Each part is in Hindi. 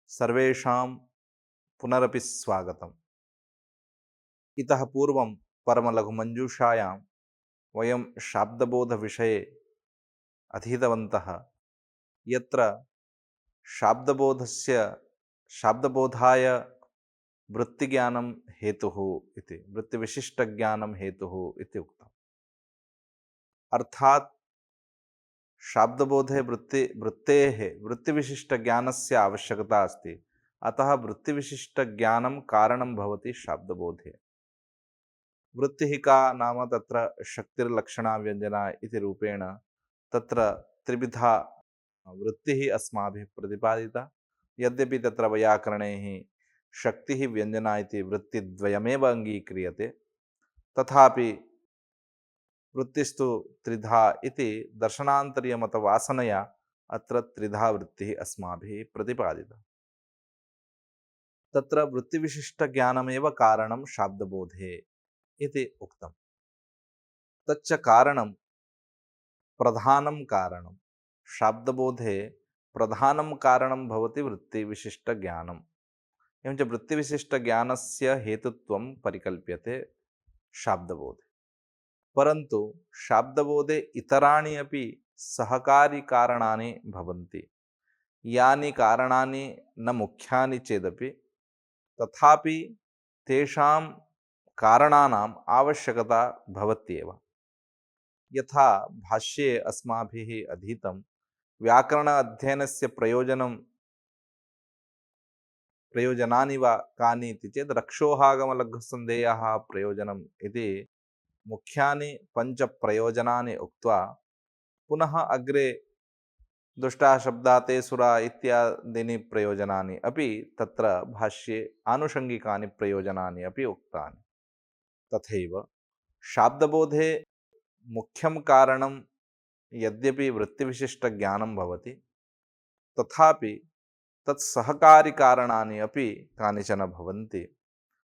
सर्वेषां पुनरपि स्वागतम्। इतः पूर्वं परमलघुमञ्जूषायां वयं शाब्दबोधविषये अधीतवन्तः। यत्र शाब्दबोधस्य शाब्दबोधाय वृत्तिज्ञानं हेतुः इति, वृत्तिविशिष्टज्ञानं हेतुः इति उक्तम्। अर्थात् शाब्दबोधे वृत्तेः वृत्तिविशिष्टज्ञानस्य आवश्यकता अस्ति। अतः वृत्तिविशिष्टज्ञानं कारणं भवति शाब्दबोधे। वृत्तिः का नाम तत्र शक्तिर्लक्षणा व्यञ्जना इति रूपेण तत्र त्रिविधा वृत्तिः अस्माभिः प्रतिपादिता। यद्यपि तत्र वैयाकरणैः शक्तिः व्यञ्जना इति वृत्तिद्वयमेव अङ्गीक्रियते, तथापि वृत्तिस्तु त्रिधा इति दर्शनान्तर्यमतवासनया अत्र त्रिधा वृत्तिः अस्माभिः प्रतिपादिता। तत्र वृत्तिविशिष्टज्ञानमेव कारणं शाब्दबोधे इति उक्तम्। तच्च कारणं प्रधानं कारणं। शाब्दबोधे प्रधानं कारणं भवति वृत्तिविशिष्टज्ञानम्। एवञ्च वृत्तिविशिष्टज्ञानस्य हेतुत्वं परिकल्प्यते शाब्दबोधे। परन्तु शाब्दबोधे इतराणि अपि सहकारिकारणानि भवन्ति। यानि कारणानि न मुख्यानि चेदपि तथापि तेषां कारणानाम् आवश्यकता भवत्येव। यथा भाष्ये अस्माभिः अधीतं व्याकरण अध्ययनस्य प्रयोजनानि वा कानि इति चेत् रक्षोहागमलघुसन्धेयः प्रयोजनम् इति मुख्यानि पञ्चप्रयोजनानि उक्त्वा पुनः अग्रे दुष्टाः शब्दाः ते सुरा इत्यादीनि प्रयोजनानि अपि तत्र भाष्ये आनुषङ्गिकानि प्रयोजनानि अपि उक्तानि। तथैव शाब्दबोधे मुख्यं कारणं यद्यपि वृत्तिविशिष्टज्ञानं भवति, तथापि तत्सहकारिकारणानि अपि कानिचन भवन्ति।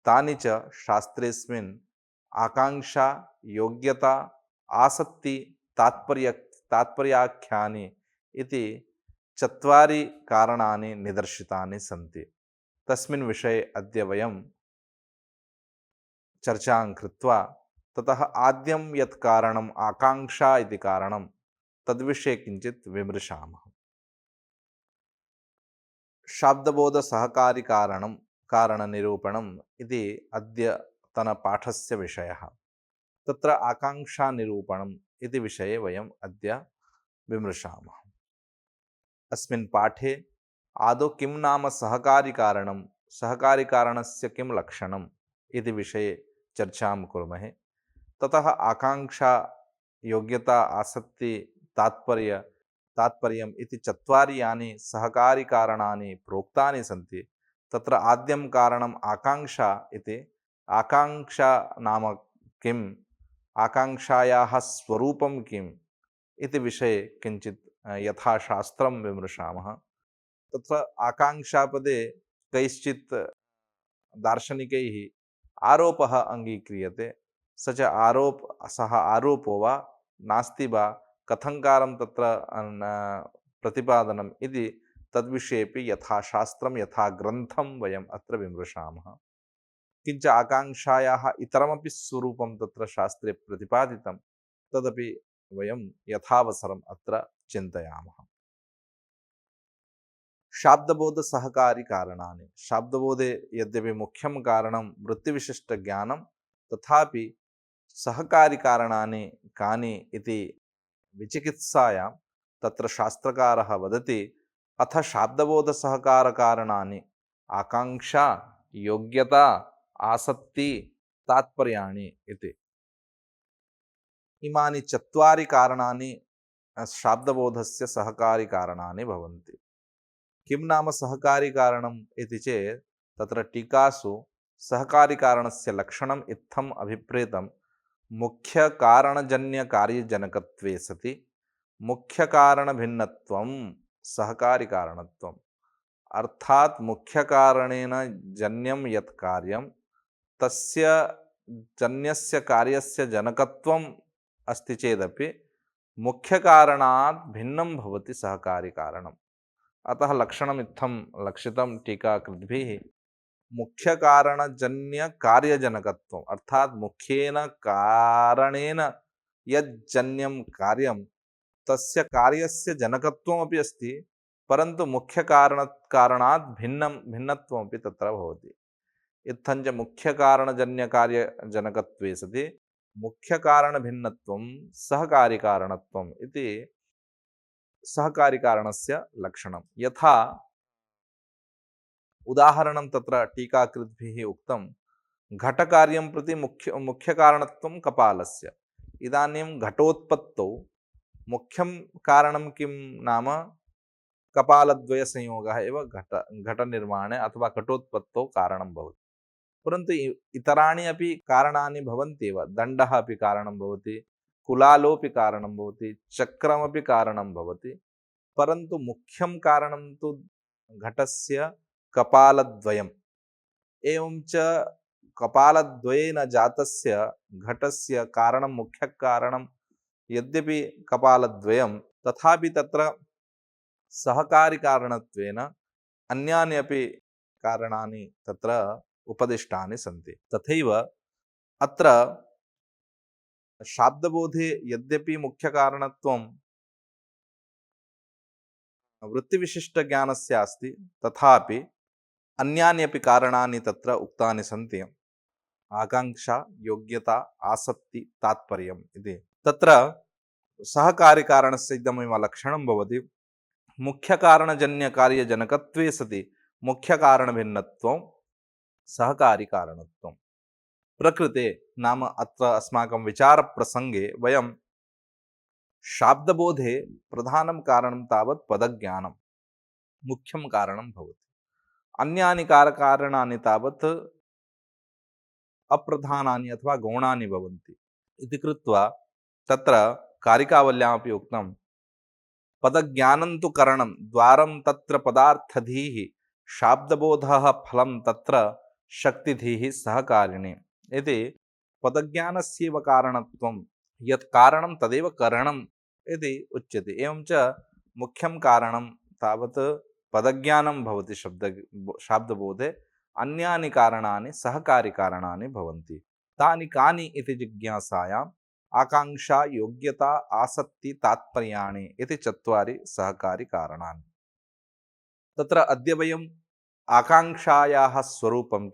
तानि च शास्त्रेऽस्मिन् आकाङ्क्षा, योग्यता, आसक्ति, तात्पर्याख्यानि इति चत्वारि कारणानि निदर्शितानि सन्ति। तस्मिन् विषये अद्य वयं चर्चां कृत्वा ततः आद्यं यत् कारणम् आकाङ्क्षा इति कारणं तद्विषये किञ्चित् विमृशामः। शाब्दबोधसहकारिकारणं कारणनिरूपणम् इति अद्यतनपाठस्य विषयः। तत्र आकाङ्क्षानिरूपणम् इति विषये वयम् अद्य विमृशामः। अस्मिन् पाठे आदौ किं नाम सहकारिकारणं, सहकारिकारणस्य किं लक्षणम् इति विषये चर्चां कुर्मः। ततः आकाङ्क्षा, योग्यता, आसक्ति, तात्पर्यम् इति चत्वारि यानि सहकारिकारणानि प्रोक्तानि सन्ति, तत्र आद्यं कारणम् आकाङ्क्षा इति। आकाङ्क्षा नाम किम्, आकाङ्क्षायाः स्वरूपं किम् इति विषये किञ्चित् यथाशास्त्रं विमृशामः। तत्र आकाङ्क्षापदे कैश्चित् दार्शनिकैः आरोपः अङ्गीक्रियते। सः आरोपो वा नास्ति वा, कथङ्कारं तत्र प्रतिपादनम् इति तद्विषयेपि यथाशास्त्रं यथा ग्रन्थं वयम् अत्र विमृशामः। किञ्च आकाङ्क्षायाः इतरमपि स्वरूपं तत्र शास्त्रे प्रतिपादितं, तदपि वयं यथावसरम् अत्र चिन्तयामः। शाब्दबोधसहकारिकारणानि। शाब्दबोधे यद्यपि मुख्यं कारणं वृत्तिविशिष्टज्ञानं, तथापि सहकारिकारणानि कानि इति विचिकित्सायां तत्र शास्त्रकारः वदति, अथ शाब्दबोधसहकारकारणानि आकाङ्क्षा, योग्यता, आसक्ति, तात्पर्याणि इति। इमानि चत्वारि कारणानि शाब्दबोधस्य सहकारिकारणानि भवन्ति। किं नाम सहकारिकारणम् इति चेत् तत्र टीकासु सहकारिकारणस्य लक्षणम् इत्थम् अभिप्रेतं, मुख्यकारणजन्यकार्यजनकत्वे सति मुख्यकारणभिन्नत्वं सहकारिकारणत्वम्। अर्थात् मुख्यकारणेन जन्यं यत् कार्यं तस्य जन्यस्य कार्यस्य जनकत्वम् अस्ति चेदपि मुख्यकारणात् भिन्नं भवति सहकारिकारणम्। अतः लक्षणमित्थं लक्षितं टीकाकृद्भिः मुख्यकारणजन्यकार्यजनकत्वम् अर्थात् मुख्येन कारणेन यज्जन्यं कार्यं तस्य कार्यस्य जनकत्वमपि अस्ति, परन्तु मुख्यकारणात् भिन्नत्वमपि तत्र भवति। इत्थञ्च मुख्यकारणजन्यकार्यजनकत्वे सति मुख्यकारणभिन्नत्वं सहकारिकारणत्वम् इति सहकारिकारणस्य लक्षणं। यथा उदाहरणं तत्र टीकाकृद्भिः उक्तं घटकार्यं प्रति मुख्यकारणत्वं कपालस्य। इदानीं घटोत्पत्तौ मुख्यं कारणं किं नाम कपालद्वयसंयोगः एव घटनिर्माणे अथवा घटोत्पत्तौ कारणं भवति। परन्तु इतराणि अपि कारणानि भवन्त्येव। दण्डः अपि कारणं भवति, कुलालोपि कारणं भवति, चक्रमपि कारणं भवति। परन्तु मुख्यं कारणं तु घटस्य कपालद्वयम्। एवं च कपालद्वयेन जातस्य घटस्य कारणं मुख्यकारणं यद्यपि कपालद्वयं, तथापि तत्र सहकारिकारणत्वेन अन्यानि अपि कारणानि तत्र उपदिष्टानि सन्ति। तथैव अत्र शाब्दबोधे यद्यपि मुख्यकारणत्वं वृत्तिविशिष्टज्ञानस्य अस्ति, तथापि अन्यानि अपि कारणानि तत्र उक्तानि सन्ति। आकाङ्क्षा, योग्यता, आसक्ति, तात्पर्यम् इति। तत्र सहकारिकारणस्य इदमेव लक्षणं भवति। मुख्यकारणजन्यकार्यजनकत्वे सति मुख्यकारणभिन्नत्वं सहकारिकारणत्वं। प्रकृते नाम अत्र अस्माकं विचारप्रसङ्गे वयं शाब्दबोधे प्रधानं कारणं तावत् पदज्ञानं मुख्यं कारणं भवति। अन्यानि कारणानि तावत् अप्रधानानि अथवा गौणानि भवन्ति इति कृत्वा तत्र कारिकावल्यामपि उक्तं पदज्ञानं तु करणं द्वारं तत्र पदार्थधीः शाब्दबोधः फलं तत्र शक्तिधीः सहकारिणी इति। पदज्ञानस्यैव कारणत्वं यत् कारणं तदेव करणम् इति उच्यते। एवं च मुख्यं कारणं तावत् पदज्ञानं भवति शाब्दबोधे। अन्यानि कारणानि सहकारिकारणानि भवन्ति। तानि कानि इति जिज्ञासायाम् आकाङ्क्षा, योग्यता, आसक्ति, तात्पर्याणि इति चत्वारि सहकारिकारणानि। तत्र अद्य वयम् आकाङ्क्षायाः स्वरूपं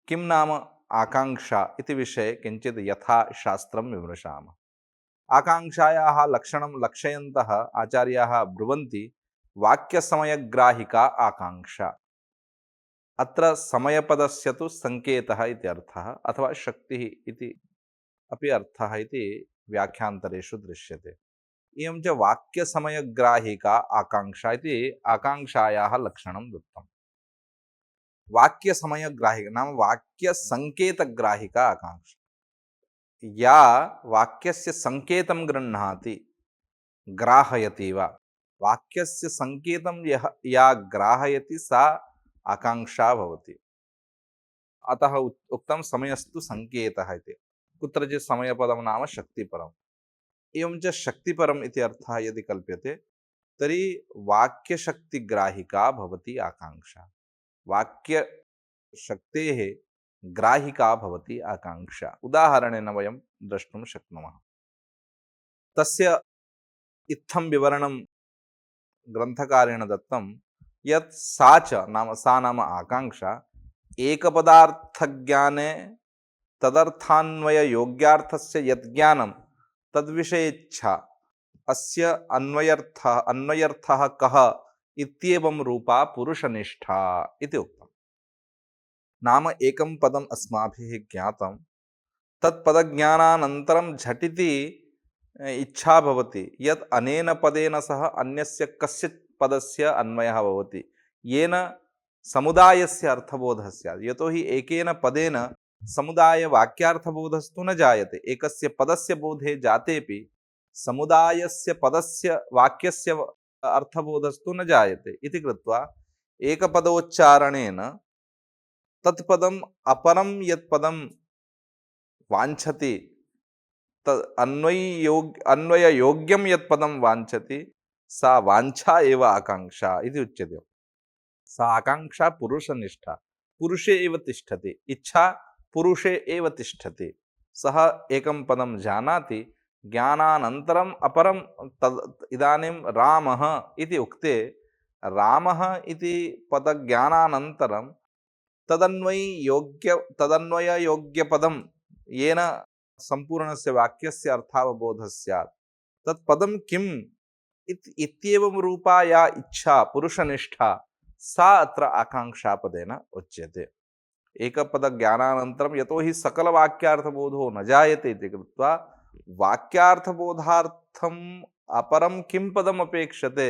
किं नाम आकाङ्क्षा इति विषये किञ्चित् यथाशास्त्रं विमृशामः। आकाङ्क्षायाः लक्षणं लक्षयन्तः आचार्याः ब्रुवन्ति वाक्यसमयग्राहिका आकाङ्क्षा। अत्र समयपदस्य तु सङ्केतः इति अर्थः अथवा शक्तिः इति अपि अर्थः इति व्याख्यान्तरेषु दृश्यते। एवं च वाक्यसमयग्राहिका आकाङ्क्षा इति आकाङ्क्षायाः लक्षणं दत्तम्। वाक्यसमयग्राहिका नाम वाक्यसङ्केतग्राहिका आकाङ्क्षा। या वाक्यस्य सङ्केतं गृह्णाति ग्राहयति वा, वाक्यस्य सङ्केतं या ग्राहयति सा आकाङ्क्षा भवति। अतः उक्तं समयस्तु सङ्केतः इति। कुत्रचित् समयपदं नाम शक्तिपरम्। एवं च शक्तिपरम् इति अर्थः यदि कल्प्यते तर्हि वाक्यशक्तिग्राहिका भवति आकाङ्क्षा। वाक्यशक्तेः ग्राहिका भवति आकाङ्क्षा। उदाहरणेन वयं द्रष्टुं शक्नुमः। तस्य इत्थं विवरणं ग्रन्थकारेण दत्तं यत् सा नाम आकाङ्क्षा एकपदार्थज्ञाने तदर्थान्वययोग्यार्थस्य यत् ज्ञानं तद्विषयेच्छा अस्य अन्वयर्थः कः इत्येवं रूपा पुरुषनिष्ठा इति उक्तम्। नाम एकं पदम् अस्माभिः ज्ञातं, तत्पदज्ञानानन्तरं झटिति इच्छा भवति यत् अनेन पदेन सह अन्यस्य कस्यचित् पदस्य अन्वयः भवति, येन समुदायस्य अर्थबोधः स्यात्। यतोहि एकेन पदेन समुदायवाक्यार्थबोधस्तु न जायते। एकस्य पदस्य बोधे जातेपि समुदायस्य पदस्य वाक्यस्य अर्थबोधस्तु न जायते इति कृत्वा एकपदोच्चारणेन तत्पदम् अपरं यत् पदं वाञ्छति अन्वययोग्यं यत् पदं वाञ्छति सा वाञ्छा एव आकाङ्क्षा इति उच्यते। सा आकाङ्क्षा पुरुषनिष्ठा, पुरुषे एव तिष्ठति, इच्छा पुरुषे एव तिष्ठति। सः एकं पदं जानाति, ज्ञानानन्तरम् अपरं तद् इदानीं रामः इति उक्ते, रामः इति पदज्ञानानन्तरं तदन्वययोग्यपदं येन सम्पूर्णस्य वाक्यस्य अर्थावबोधः स्यात्, तत् पदं किम् इत्येवं रूपा या इच्छा पुरुषनिष्ठा सा अत्र आकाङ्क्षापदेन उच्यते। एकपदज्ञानानन्तरं यतो हि सकलवाक्यार्थबोधो न जायते इति कृत्वा वाक्यार्थबोधार्थम् अपरं किं पदम् अपेक्षते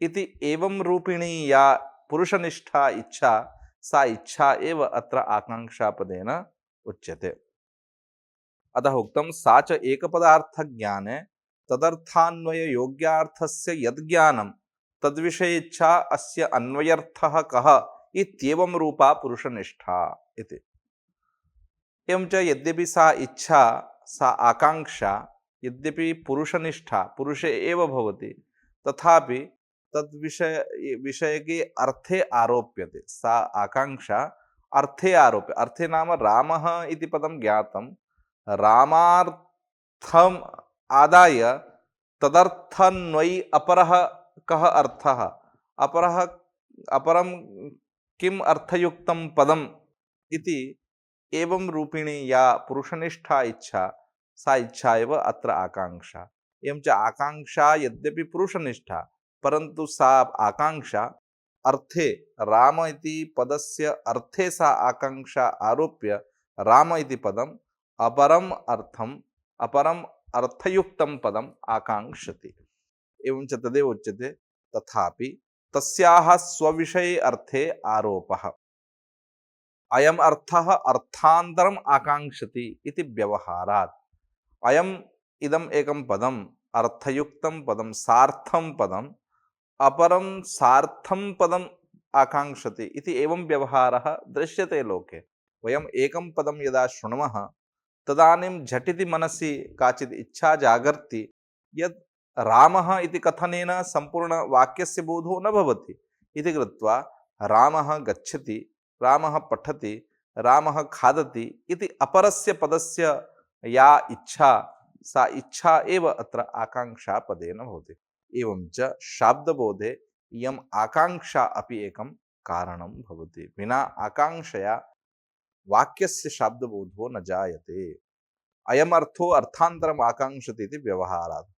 इति एवं रूपिणी या पुरुषनिष्ठा इच्छा, सा इच्छा एव अत्र आकाङ्क्षापदेन उच्यते। अतः उक्तं सा च एकपदार्थज्ञाने तदर्थान्वययोग्यार्थस्य यद्ज्ञानं तद्विषये इच्छा अस्य अन्वयर्थः कः इत्येवं रूपा पुरुषनिष्ठा इति। एवं च यद्यपि सा इच्छा, सा आकाङ्क्षा यद्यपि पुरुषनिष्ठा पुरुषे एव भवति, तथापि विषयके अर्थे आरोप्यते। सा आकाङ्क्षा अर्थे आरोप्य, अर्थे नाम रामः इति पदं ज्ञातं, रामार्थम् आदाय तदर्थन्वयी अपरः कः अर्थः, अपरः अपरं किम् अर्थयुक्तं पदम् इति एवं रूपिणी या पुरुषनिष्ठा इच्छा, सा इच्छा एव अत्र आकाङ्क्षा। एवं च आकाङ्क्षा यद्यपि पुरुषनिष्ठा, परन्तु सा आकाङ्क्षा अर्थे, राम इति पदस्य अर्थे सा आकाङ्क्षा आरोप्य राम इति पदम् अपरम् अर्थयुक्तं पदम् आकाङ्क्षति। एवं च तदेव उच्यते, तथापि तस्याः स्वविषये अर्थे आरोपः, अयम् अर्थः अर्थान्तरम् आकाङ्क्षति इति व्यवहारात्। इदम् एकं पदम् अर्थयुक्तं पदं, सार्थं पदम्, अपरं सार्थं पदम् आकाङ्क्षति इति एवं व्यवहारः दृश्यते लोके। वयम् एकं पदं यदा शृणुमः तदानीं झटिति मनसि काचित् इच्छा जागर्ति यत् रामः इति कथनेन सम्पूर्णवाक्यस्य बोधो न भवति इति कृत्वा रामः गच्छति, रामः पठति, रामः खादति इति अपरस्य पदस्य या इच्छा, सा इच्छा एव अत्र आकाङ्क्षापदेन भवति। एवं च शाब्दबोधे इयम् आकाङ्क्षा अपि एकं कारणं भवति। विना आकाङ्क्षया वाक्यस्य शाब्दबोधो न जायते। अयमर्थो अर्थान्तरम् आकाङ्क्षति इति व्यवहारात्।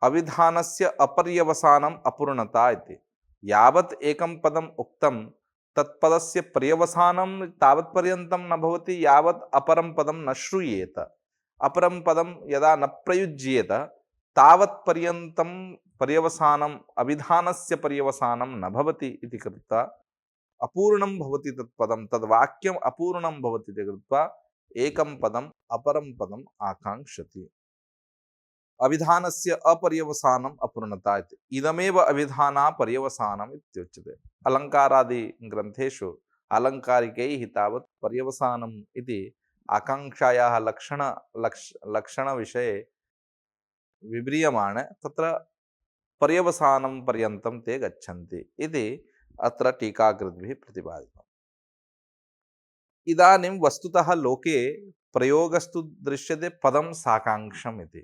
अविधानस्य अपर्यवसानम् अपूर्णता इति। यावत् एकं पदम् उक्तं तत्पदस्य पर्यवसानं तावत्पर्यन्तं न भवति यावत् अपरं पदं न श्रूयेत। अपरं पदं यदा न प्रयुज्येत तावत्पर्यन्तं पर्यवसानम्, अविधानस्य पर्यवसानं न भवति इति कृत्वा अपूर्णं भवति तत्पदं, तद्वाक्यम् अपूर्णं भवति इति कृत्वा एकं पदम् अपरं पदम् आकाङ्क्षति। अविधानस्य अपर्यवसानम् अपूर्णता इति। इदमेव अविधाना पर्यवसानम् इत्युच्यते। अलङ्कारादि ग्रन्थेषु आलङ्कारिकैः तावत् पर्यवसानम् इति आकाङ्क्षायाः लक्षणविषये विव्रियमाणे तत्र पर्यवसानं पर्यन्तं ते गच्छन्ति इति अत्र टीकाकृद्भिः प्रतिपादितम्। इदानीं वस्तुतः लोके प्रयोगस्तु दृश्यते पदं साकाङ्क्षम् इति।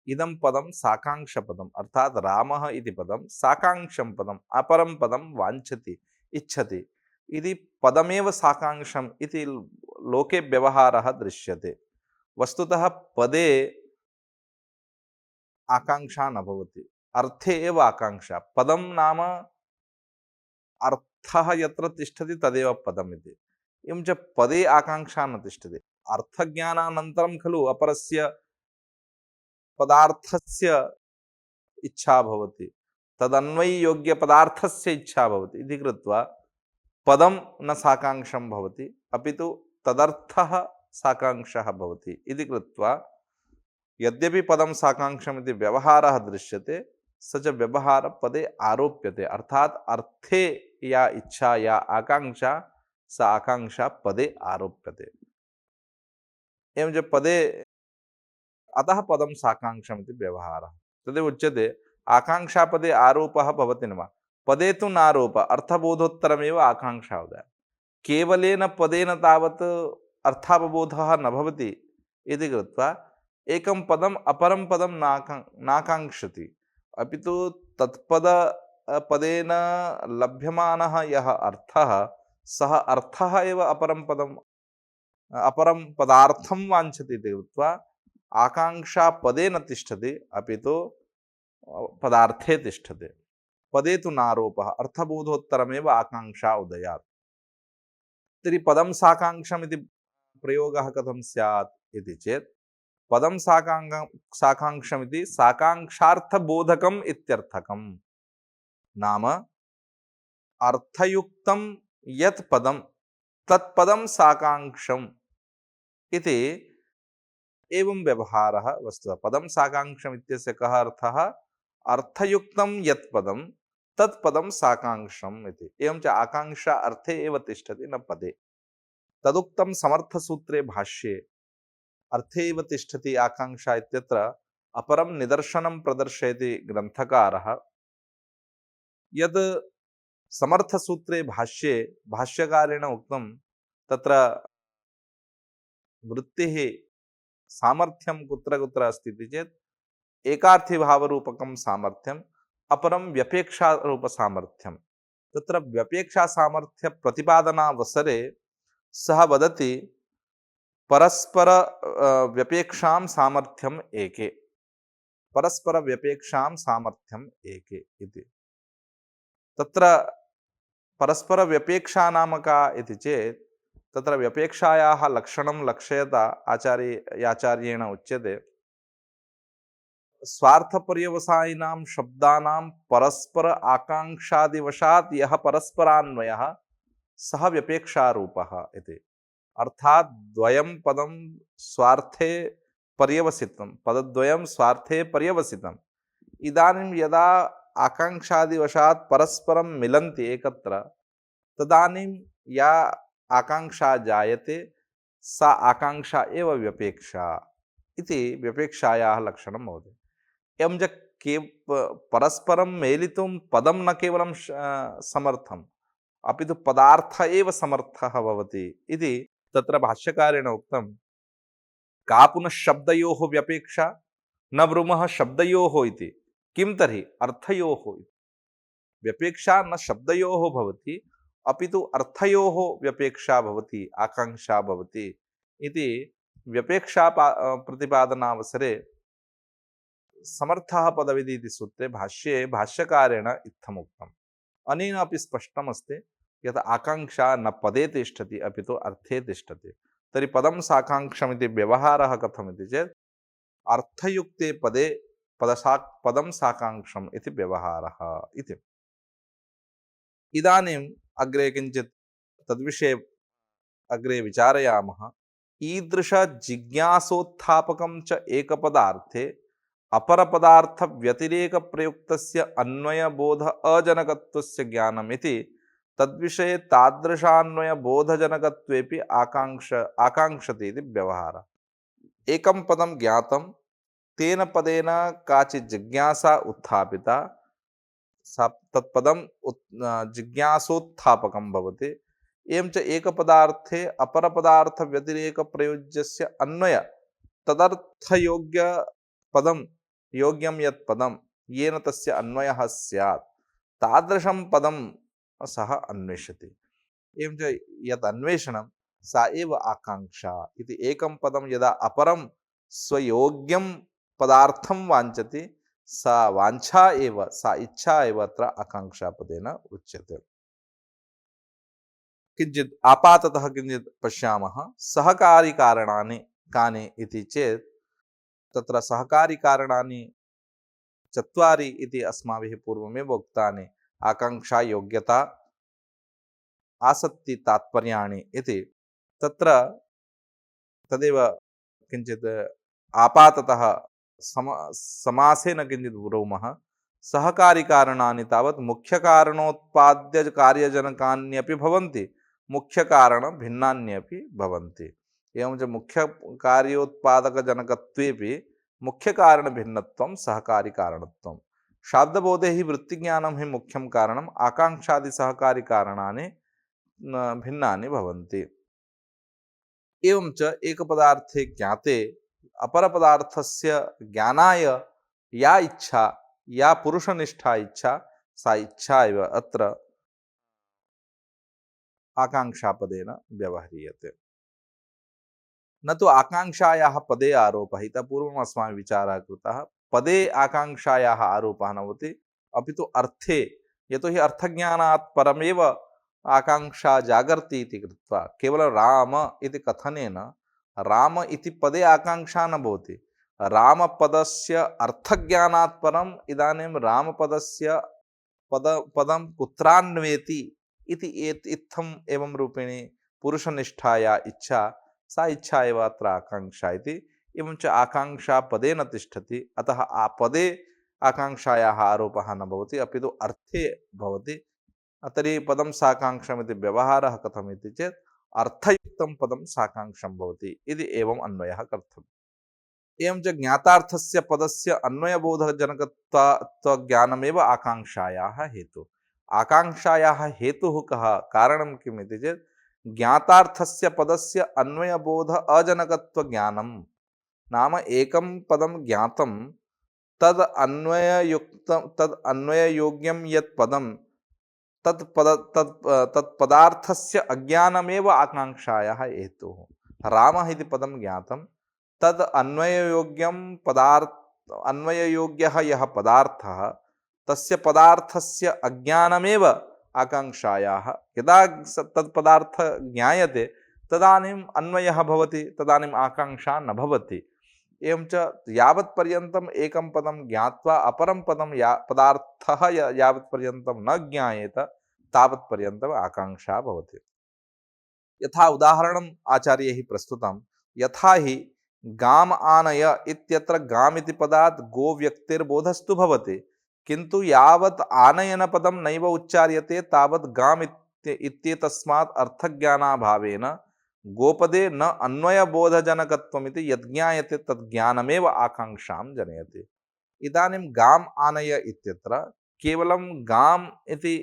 इदं पदं साकाङ्क्षपदम्, अर्थात् रामः इति पदं साकाङ्क्षं पदम्, अपरं पदं वाञ्छति, इच्छति इति पदमेव साकाङ्क्षम् इति लोके व्यवहारः दृश्यते। वस्तुतः पदे आकाङ्क्षा न भवति, अर्थे एव आकाङ्क्षा। पदं नाम अर्थः यत्र तिष्ठति तदेव पदम् इति। एवं च पदे आकाङ्क्षा न तिष्ठति। अर्थज्ञानानन्तरं खलु अपरस्य पदार्थस्य इच्छा भवति, तदन्वययोग्यपदार्थस्य इच्छा भवति इति कृत्वा पदं न साकाङ्क्षं भवति, अपि तु तदर्थः साकाङ्क्षः भवति इति कृत्वा यद्यपि पदं साकाङ्क्षम् इति व्यवहारः दृश्यते, स च व्यवहारः पदे आरोप्यते, अर्थात् अर्थे या इच्छा या आकाङ्क्षा, सा आकाङ्क्षा पदे आरोप्यते। एवं च पदे अतः पदं साकाङ्क्षम् इति व्यवहारः। तदेव उच्यते आकाङ्क्षापदे आरोपः भवति न वा? पदे तु नारोप, अर्थबोधोत्तरमेव आकाङ्क्षा उदाहरणं। केवलेन पदेन तावत् अर्थावबोधः न भवति इति कृत्वा एकं पदम् अपरं पदं नाकाङ्क्षति, अपि तु तत्पद पदेन लभ्यमानः यः अर्थः, सः अर्थः एव अपरं पदम् अपरं पदार्थं वाञ्छति इति कृत्वा आकाङ्क्षा पदे न तिष्ठति, अपि तु पदार्थे तिष्ठति। पदे तु नारोपः, अर्थबोधोत्तरमेव आकाङ्क्षा उदयात्। तर्हि पदं साकाङ्क्षम् इति प्रयोगः कथं स्यात् इति चेत्, पदं साकाङ्क्षमिति साकाङ्क्षार्थबोधकम् इत्यर्थकम्। नाम अर्थयुक्तं यत् पदं तत्पदं साकाङ्क्षम् इति एवं व्यवहारः वस्तुतः। पदं साकाङ्क्षम् इत्यस्य कः अर्थः? अर्थयुक्तं यत् पदं तत्पदं साकाङ्क्षम् इति। एवं च आकाङ्क्षा अर्थे एव तिष्ठति, न पदे। तदुक्तं समर्थसूत्रे भाष्ये अर्थे एव तिष्ठति आकाङ्क्षा इत्यत्र अपरं निदर्शनं प्रदर्शयति ग्रन्थकारः। यद् समर्थसूत्रे भाष्ये भाष्यकारेण उक्तं, तत्र वृत्तिः सामर्थ्यं कुत्र कुत्र अस्ति इति चेत्, एकार्थीभावरूपकं सामर्थ्यम्, अपरं व्यपेक्षारूपसामर्थ्यम्। तत्र व्यपेक्षासामर्थ्यप्रतिपादनावसरे सः वदति परस्पर व्यपेक्षां सामर्थ्यम् एके, परस्परव्यपेक्षां सामर्थ्यम् एके इति। तत्र परस्परव्यपेक्षा नाम का इति चेत्, तत्र व्यपेक्षायाः लक्षणं लक्षयता आचार्येण उच्यते, स्वार्थपर्यवसायिनां शब्दानां परस्पर आकाङ्क्षादिवशात् यः परस्परान्वयः सः व्यपेक्षारूपः इति। अर्थात् द्वयं पदं स्वार्थे पर्यवसितं, पदद्वयं स्वार्थे पर्यवसितम्। इदानीं यदा आकाङ्क्षादिवशात् परस्परं मिलन्ति एकत्र, तदानीं या आकाङ्क्षा जायते सा आकाङ्क्षा एव व्यपेक्षा इति व्यपेक्षायाः लक्षणं भवति। एवं च परस्परं मेलितुं पदं न केवलं समर्थम्, अपि तु पदार्थ एव समर्थः भवति इति तत्र भाष्यकारेण उक्तं। का पुनः शब्दयोः व्यपेक्षा, न ब्रूमः शब्दयोः इति, किं तर्हि अर्थयोः इति। व्यपेक्षा न शब्दयोः भवति, अपि तु अर्थयोः व्यपेक्षा भवति, आकाङ्क्षा भवति इति व्यपेक्षा प्रतिपादनावसरे समर्थः पदविधि इति सूत्रे भाष्ये भाष्यकारेण इत्थमुक्तम्। अनेन अपि स्पष्टमस्ति यत् आकाङ्क्षा न पदे तिष्ठति, अपि तु अर्थे तिष्ठति। तर्हि पदं साकाङ्क्षमिति व्यवहारः कथमिति चेत्, अर्थयुक्ते पदे पदं साकाङ्क्षम् इति व्यवहारः इति। इदानीम् अग्रे किञ्चित् तद्विषये अग्रे विचारयामः। ईदृश जिज्ञासोत्थापकं च एकपदार्थे अपरपदार्थव्यतिरेकप्रयुक्तस्य अन्वयबोध अजनकत्वस्य ज्ञानमिति तद्विषये तादृशान्वयबोधजनकत्वेपि आकाङ्क्षति इति व्यवहारः। एकं पदं ज्ञातं, तेन पदेन काचित् जिज्ञासा उत्थापिता, सा तत्पदं जिज्ञासोत्थापकं भवति। एवं च एकपदार्थे अपरपदार्थव्यतिरेकप्रयोज्यस्य अन्वय तदर्थयोग्यपदं योग्यं यत् पदं येन तस्य अन्वयः स्यात्, तादृशं पदं सः अन्वेषति। एवं च यत् अन्वेषणं सा एव आकाङ्क्षा इति। एकं पदं यदा अपरं स्वयोग्यं पदार्थं वाञ्छति, सा वाञ्छा एव, सा इच्छा एव अत्र आकाङ्क्षापदेन उच्यते। किञ्चित् आपाततः किञ्चित् पश्यामः। सहकारिकारणानि कानि इति चेत्, तत्र सहकारिकारणानि चत्वारि इति अस्माभिः पूर्वमेव उक्तानि। आकाङ्क्षा, योग्यता, आसक्ति, तात्पर्याणि इति। तत्र तदेव किञ्चित् आपाततः समासेन किञ्चित् ब्रूमः। सहकारिकारणानि तावत् मुख्यकारणोत्पाद्य कार्यजनकान्यपि भवन्ति, मुख्यकारणभिन्नान्यपि भवन्ति। एवं च मुख्यकार्योत्पादकजनकत्वेपि मुख्यकारणभिन्नत्वं सहकारिकारणत्वम् शाब्दबोधे हि वृत्तिज्ञानं हि मुख्यं कारणम्, आकाङ्क्षादि सहकारी कारणानि भिन्नानि भवन्ति। एवं च एकपदार्थे ज्ञाते अपरपदार्थस्य ज्ञानाय या इच्छा, या पुरुषनिष्ठा इच्छा, सा इच्छा एव अत्र आकाङ्क्षापदेन व्यवह्रियते। न तो आकाङ्क्षायाः पदे आरोपः, इतः पूर्वम् अस्माभिः विचारः कृतः, पदे आकाङ्क्षायाः आरोपः न भवति, अपि तु अर्थे, यतोहि अर्थज्ञानात् परमेव आकाङ्क्षा जागर्ति इति कृत्वा केवलं राम इति कथनेन राम इति पदे आकाङ्क्षा न भवति। रामपदस्य अर्थज्ञानात् परम् इदानीं रामपदस्य पदं कुत्रान्वेति इति इत्थम् एवं रूपेण पुरुषनिष्ठाया इच्छा, सा इच्छा एव अत्र आकाङ्क्षा इति। एवं च आकाङ्क्षा पदे न तिष्ठति, अतः पदे आकाङ्क्षायाः आरोपः न भवति, अपि तु अर्थे भवति। तर्हि पदं साकाङ्क्षमिति व्यवहारः कथम् इति चेत् अर्थयुक्तं पदं साकाङ्क्षं भवति इति एवम् अन्वयः कर्तव्यः। एवं च ज्ञातार्थस्य पदस्य अन्वयबोधजनकत्वज्ञानमेव आकाङ्क्षायाः हेतुः। आकाङ्क्षायाः हेतुः कः, कारणं किम् इति चेत् ज्ञातार्थस्य पदस्य अन्वयबोध अजनकत्वज्ञानं। नाम एकं पदं ज्ञातं, तद् अन्वययोग्यं यत् पदं, तत्पदार्थस्य अज्ञानमेव आकाङ्क्षायाः हेतुः। रामः इति पदं ज्ञातं, तद् अन्वययोग्यः यः पदार्थः, तस्य पदार्थस्य अज्ञानमेव आकाङ्क्षायाः। यदा तत्पदार्थ ज्ञायते तदानीम् अन्वयः भवति, तदानीम् आकाङ्क्षा न भवति। एवं च यावत्पर्यन्तम् एकं पदं ज्ञात्वा अपरं पदं पदार्थः यावत्पर्यन्तं न ज्ञायेत तावत्पर्यन्तम् आकाङ्क्षा भवति। यथा उदाहरणम् आचार्यैः प्रस्तुतं, यथा हि गाम् आनय इत्यत्र गाम् इति पदात् गोव्यक्तिर्बोधस्तु भवति, किन्तु यावत् आनयनपदं नैव उच्चार्यते तावत् गाम् इत्येतस्मात् अर्थज्ञानाभावेन गोपदे न अन्वयबोधजनकत्वमिति यज्ञायते तज्ज्ञानमेव आकाङ्क्षां जनयति। इदानीं गाम् आनय इत्यत्र केवलं गाम् इति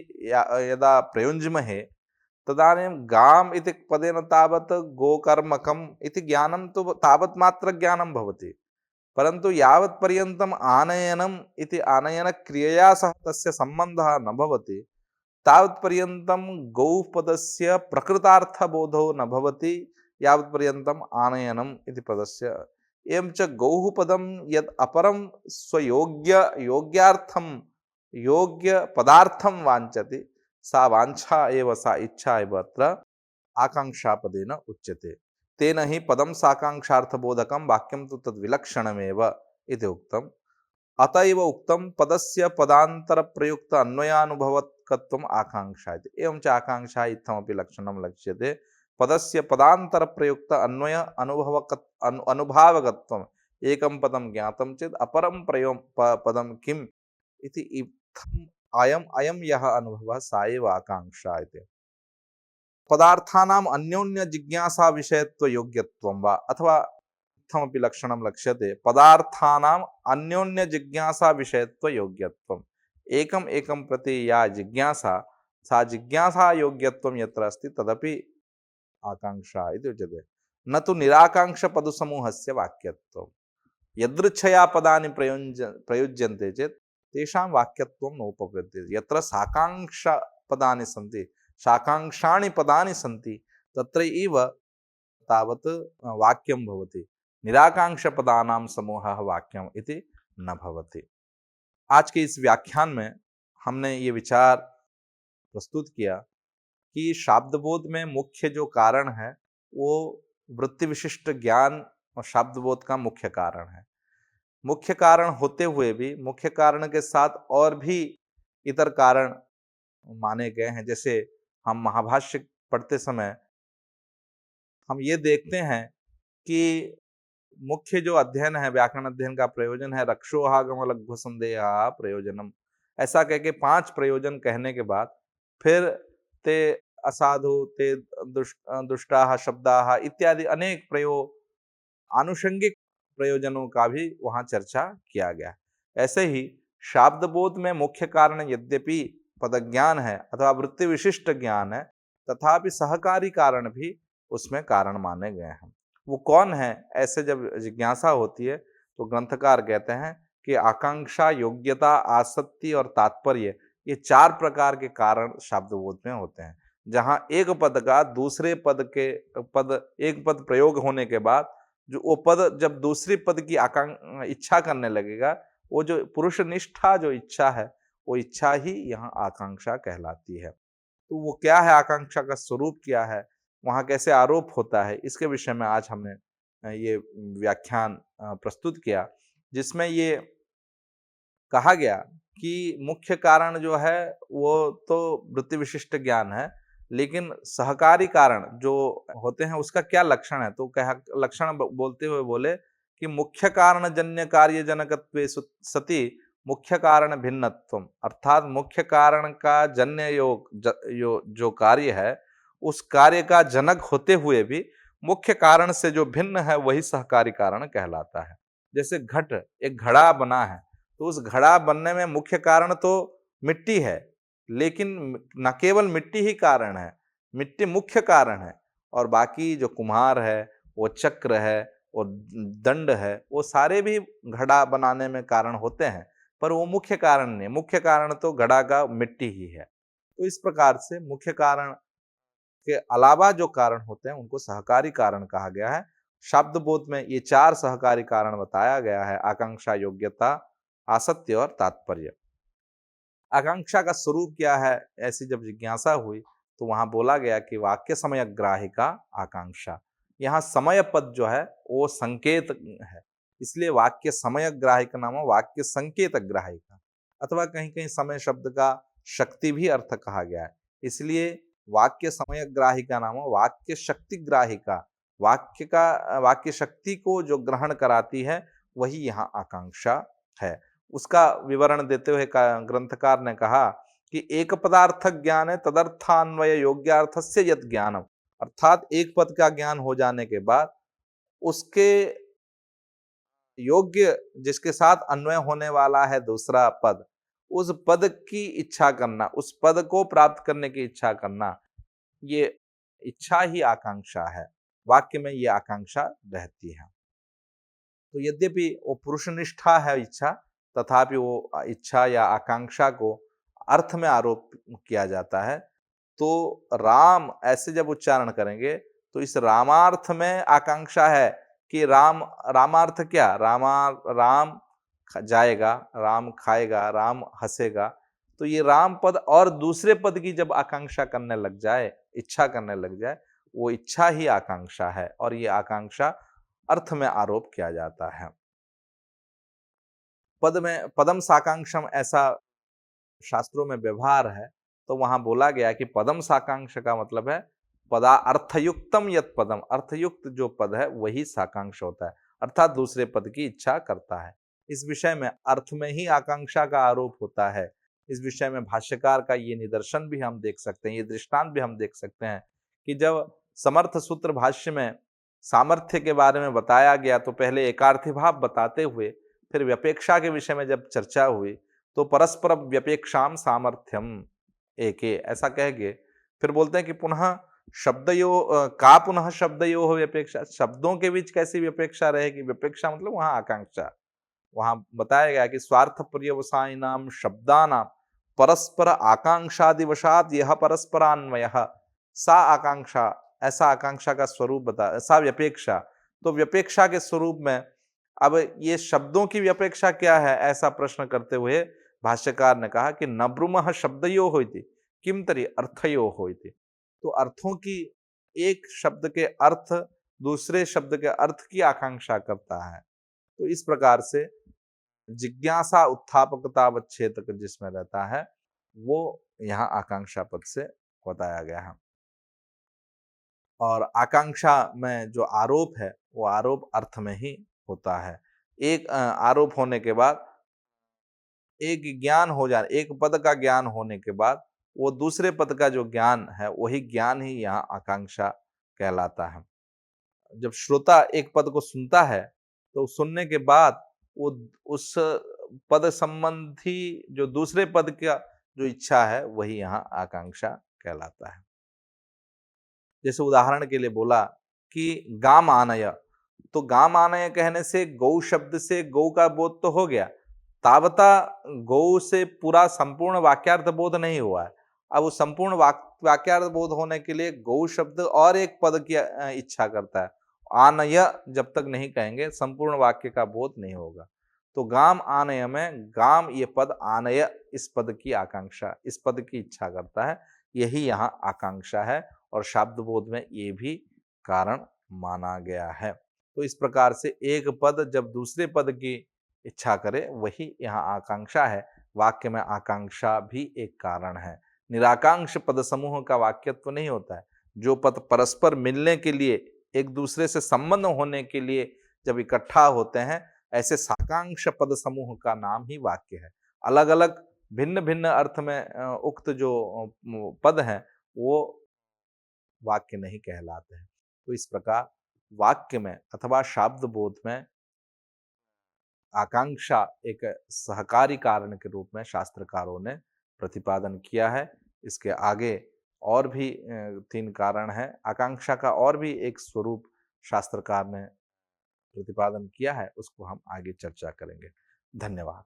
यदा प्रयुञ्ज्महे तदानीं गाम् इति पदेन तावत् गोकर्मकम् इति ज्ञानं तु तावत् मात्रज्ञानं भवति, परन्तु यावत्पर्यन्तम् आनयनम् इति आनयनक्रियया सह तस्य सम्बन्धः न भवति तावत्पर्यन्तं गौः पदस्य प्रकृतार्थबोधो न भवति, यावत्पर्यन्तम् आनयनम् इति पदस्य। एवं च गौः पदं यद् अपरं योग्यार्थं योग्यपदार्थं वाञ्छति, सा वाञ्छा एव, सा इच्छा एव अत्र आकाङ्क्षापदेन उच्यते। तेन हि पदं साकाङ्क्षार्थबोधकं वाक्यं तु तद्विलक्षणमेव इति उक्तम्। अत एव उक्तं पदस्य पदान्तरप्रयुक्त अन्वयानुभवकत्वम् आकाङ्क्षा इति। एवं च आकाङ्क्षा इत्थमपि लक्षणं लक्ष्यते। पदस्य पदान्तरप्रयुक्त अनुभावकत्वम्। एकं पदं ज्ञातं चेत् अपरं पदं किम् इति इत्थम् अयं यः अनुभवः सा एव आकाङ्क्षा इति। पदार्थानाम् अन्योन्य जिज्ञासा विषयत्व योग्यत्वं वा, अथवा इत्थमपि लक्षणं लक्ष्यते, पदार्थानाम् अन्योन्य जिज्ञासा विषयत्व योग्यत्वम्। एकम् एकं प्रति या जिज्ञासा, सा जिज्ञासा योग्यत्वं यत्र अस्ति तदपि आकाङ्क्षा इति उच्यते। न तु निराकाङ्क्षपदसमूहस्य वाक्यत्वम्। यदृच्छया पदानि प्रयुज्यन्ते चेत् तेषां वाक्यत्वं नोपपद्यते। यत्र साकाङ्क्षपदानि सन्ति, साकाङ्क्षाणि पदानि सन्ति, तत्र एव तावत् वाक्यं भवति। निराकाङ्क्षपदानां समूहः वाक्यम् इति न भवति। आज के इस व्याख्यान में हमने ये विचार प्रस्तुत किया कि शाब्दबोध में मुख्य जो कारण है वो वृत्ति विशिष्ट ज्ञान और शाब्दबोध का मुख्य कारण है। मुख्य कारण होते हुए भी मुख्य कारण के साथ और भी इतर कारण माने गए हैं। जैसे हम महाभाष्य पढ़ते समय हम ये देखते हैं कि मुख्य जो अध्ययन है, व्याकरण अध्ययन का प्रयोजन है रक्षोहागम लघु संदेह प्रयोजनम। ऐसा कह के 5 प्रयोजन कहने के बाद फिर ते असाधु, ते दुष्टाः शब्दाः इत्यादि अनेक आनुषंगिक प्रयोजनों का भी वहाँ चर्चा किया गया। ऐसे ही शाब्द बोध में मुख्य कारण यद्यपि पदज्ञान है अथवा वृत्ति विशिष्ट ज्ञान है, तथापि सहकारी कारण भी उसमें कारण माने गए हैं। वो कौन है? ऐसे जब जिज्ञासा होती है तो ग्रंथकार कहते हैं कि आकांक्षा, योग्यता, आसक्ति और तात्पर्य, ये 4 प्रकार के कारण शब्दबोध में होते हैं। जहाँ एक पद का दूसरे एक पद प्रयोग होने के बाद जो वो पद जब दूसरी पद की इच्छा करने लगेगा, वो जो पुरुष निष्ठा जो इच्छा है, वो इच्छा ही यहाँ आकांक्षा कहलाती है। तो वो क्या है, आकांक्षा का स्वरूप क्या है, वहाँ कैसे आरोप होता है, इसके विषय में आज हमने ये व्याख्यान प्रस्तुत किया, जिसमें ये कहा गया कि मुख्य कारण जो है वो तो वृत्ति विशिष्ट ज्ञान है, लेकिन सहकारी कारण जो होते हैं उसका क्या लक्षण है? तो कहा लक्षण बोलते हुए बोले कि मुख्य कारण जन्य कार्य जनकत्वे सति मुख्य कारण भिन्नत्वम, अर्थात मुख्य कारण का जन्य जो कार्य है, उस कार्य का जनक होते हुए भी मुख्य कारण से जो भिन्न है वही सहकारी कारण कहलाता है। जैसे एक घड़ा बना है, तो उस घड़ा बनने में मुख्य कारण तो मिट्टी है, लेकिन न केवल मिट्टी ही कारण है, मिट्टी मुख्य कारण है और बाकी जो कुम्हार है, वो चक्र है, वो दंड है, वो सारे भी घड़ा बनाने में कारण होते हैं, पर वो मुख्य कारण नहीं, मुख्य कारण तो घड़ा का मिट्टी ही है। तो इस प्रकार से मुख्य कारण के अलावा जो कारण होते हैं उनको सहकारी कारण कहा गया है। शब्द बोध में ये 4 सहकारी कारण बताया गया है: आकांक्षा, योग्यता, आसक्ति और तात्पर्य। आकांक्षा का स्वरूप क्या है, ऐसी जब जिज्ञासा हुई तो वहां बोला गया कि वाक्य समय ग्राहिका आकांक्षा। यहाँ समय पद जो है वो संकेत है, इसलिए वाक्य समय ग्राहिक नाम वाक्य संकेत ग्राहिका, अथवा कहीं कहीं समय शब्द का शक्ति भी अर्थ कहा गया है, इसलिए वाक्य समय ग्राहिका नाम वाक्य शक्ति ग्राहिका, वाक्य शक्ति को जो ग्रहण कराती है वही यहाँ आकांक्षा है। उसका विवरण देते हुए ग्रंथकार ने कहा कि एक पदार्थ ज्ञान है तदर्थान्वय योग्यार्थस्य यत् ज्ञानम, अर्थात एक पद का ज्ञान हो जाने के बाद उसके योग्य जिसके साथ अन्वय होने वाला है दूसरा पद, उस पद की इच्छा करना, उस पद को प्राप्त करने की इच्छा करना, ये इच्छा ही आकांक्षा है। वाक्य में ये आकांक्षा रहती है। तो यद्यपि वो पुरुषनिष्ठा है इच्छा, तथापि वो इच्छा या आकांक्षा को अर्थ में आरोप किया जाता है। तो राम ऐसे जब उच्चारण करेंगे तो इस रामार्थ में आकांक्षा है कि रामार्थ क्या, राम जाएगा, राम खाएगा, राम हंसेगा। तो ये राम पद और दूसरे पद की जब आकांक्षा करने लग जाए, इच्छा करने लग जाए, वो इच्छा ही आकांक्षा है और ये आकांक्षा अर्थ में आरोप किया जाता है। पद में पदम साकांक्षम ऐसा शास्त्रों में व्यवहार है, तो वहां बोला गया कि पदम साकांक्ष का मतलब है पदा अर्थयुक्तम यत पदम, अर्थयुक्त जो पद है वही साकांक्ष होता है, अर्थात दूसरे पद की इच्छा करता है। इस विषय में अर्थ में ही आकांक्षा का आरोप होता है। इस विषय में भाष्यकार का ये निदर्शन भी हम देख सकते हैं, ये दृष्टांत भी हम देख सकते हैं कि जब समर्थ सूत्र भाष्य में सामर्थ्य के बारे में बताया गया तो पहले एकार्थी भाव बताते हुए फिर व्यपेक्षा के विषय में जब चर्चा हुई तो परस्पर व्यपेक्षाम सामर्थ्यम एके ऐसा कह के फिर बोलते हैं कि पुनः शब्दयो हो व्यपेक्षा, शब्दों के बीच कैसी व्यपेक्षा रहेगी, व्यपेक्षा मतलब वहां आकांक्षा। वहां बताया गया कि स्वार्थ पर्यवसायिनाम शब्दानाम परस्पर आकांक्षादिवशात यह परस्परान्वय सा आकांक्षा, ऐसा आकांक्षा का स्वरूप बता, सा व्यपेक्षा। तो व्यपेक्षा के स्वरूप में अब ये शब्दों की व्यपेक्षा क्या है, ऐसा प्रश्न करते हुए भाष्यकार ने कहा कि नब्रुमः शब्दयो होइति किम तरी अर्थयो होइति। तो अर्थों की, एक शब्द के अर्थ दूसरे शब्द के अर्थ की आकांक्षा करता है। तो इस प्रकार से जिज्ञासा उत्थापकता अवच्छेदक जिसमें रहता है वो यहाँ आकांक्षा पद से बताया गया है। और आकांक्षा में जो आरोप है वो आरोप अर्थ में ही होता है। एक आरोप होने के बाद, एक ज्ञान हो जाए, एक पद का ज्ञान होने के बाद वो दूसरे पद का जो ज्ञान है वही ज्ञान ही यहाँ आकांक्षा कहलाता है। जब श्रोता एक पद को सुनता है तो सुनने के बाद वो उस पद संबंधी जो दूसरे पद का जो इच्छा है वही यहाँ आकांक्षा कहलाता है। जैसे उदाहरण के लिए बोला कि गाम आनय, तो गाम आनय कहने से गौ शब्द से गौ का बोध तो हो गया, तावता गौ से पूरा संपूर्ण वाक्यार्थ बोध नहीं हुआ है। अब वो संपूर्ण वाक्यार्थ बोध होने के लिए गौ शब्द और एक पद की इच्छा करता है। आनय जब तक नहीं कहेंगे संपूर्ण वाक्य का बोध नहीं होगा। तो गाम आनय में गाम ये पद, आनय इस पद की आकांक्षा, इस पद की इच्छा करता है, यही यहाँ आकांक्षा है और शाब्द बोध में ये भी कारण माना गया है। तो इस प्रकार से एक पद जब दूसरे पद की इच्छा करे वही यहाँ आकांक्षा है। वाक्य में आकांक्षा भी एक कारण है। निराकांक्ष पद समूह का वाक्यत्व नहीं होता है। जो पद परस्पर मिलने के लिए, एक दूसरे से संबंध होने के लिए जब इकट्ठा होते हैं, ऐसे साकांक्ष पद समूह का नाम ही वाक्य है। अलग अलग भिन्न भिन्न अर्थ में उक्त जो पद हैं वो वाक्य नहीं कहलाते हैं। तो इस प्रकार वाक्य में अथवा शाब्द बोध में आकांक्षा एक सहकारी कारण के रूप में शास्त्रकारों ने प्रतिपादन किया है। इसके आगे और भी 3 कारण हैं। आकांक्षा का और भी एक स्वरूप शास्त्रकार ने प्रतिपादन किया है, उसको हम आगे चर्चा करेंगे। धन्यवाद।